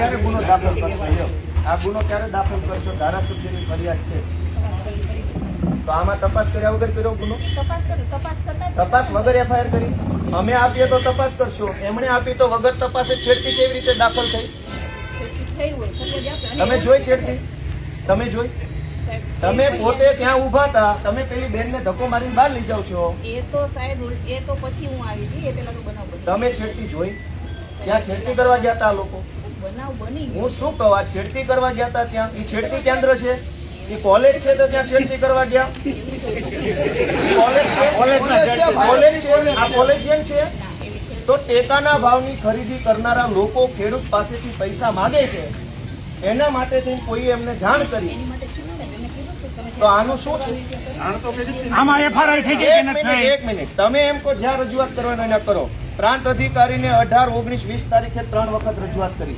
ક્યારે ગુનો દાખલ કરશો? આ ગુનો ક્યારે દાખલ કરશો? ધારાસભ્યની ફરિયાદ છે તો આમાં તપાસ કર્યા વગર કર્યો ગુનો? તપાસ વગર એફઆઈઆર કરી? અમે આપીએ તો તપાસ કરશો, એમણે આપી તો વગર તપાસે છેડતી કેવી રીતે દાખલ થઈ? તમે જોઈ છેડતી? તમે જોઈ? તમે પોતે ત્યાં ઉભા હતા, તમે પેલી બેનને ધક્કો મારીને બહાર લઈ જાવ છો. એ તો સાહેબ એ તો પછી હું આવી હતી, એ પેલા તો બનાવ બન્યો. તમે છેડતી જોઈ? ત્યાં છેડતી કરવા ગયા હતા આ લોકો? બનાવ બની હું શું કહું, આ છેડતી કરવા ગયા હતા ત્યાં? એ છેડતી કેન્દ્ર છે, એ કોલેજ છે તો ત્યાં છેડતી કરવા ગયા? કોલેજ છે, આ કોલેજિયન છે. તો ટેકાના ભાવની ખરીદી કરનારા લોકો ખેડૂત પાસેથી પૈસા માંગે છે, એના માટે કોઈ એમને જાણ કરી તો આનું શું છે? આમાં એફઆઈઆર થઈ ગઈ કે નથી થઈ? એક મિનિટ, તમે એમ કહો જ્યાં રજૂઆત કરવાનો એને કરો. પ્રાંત અધિકારીને 18, 19, 20 તારીખે 3 વખત રજૂઆત કરી.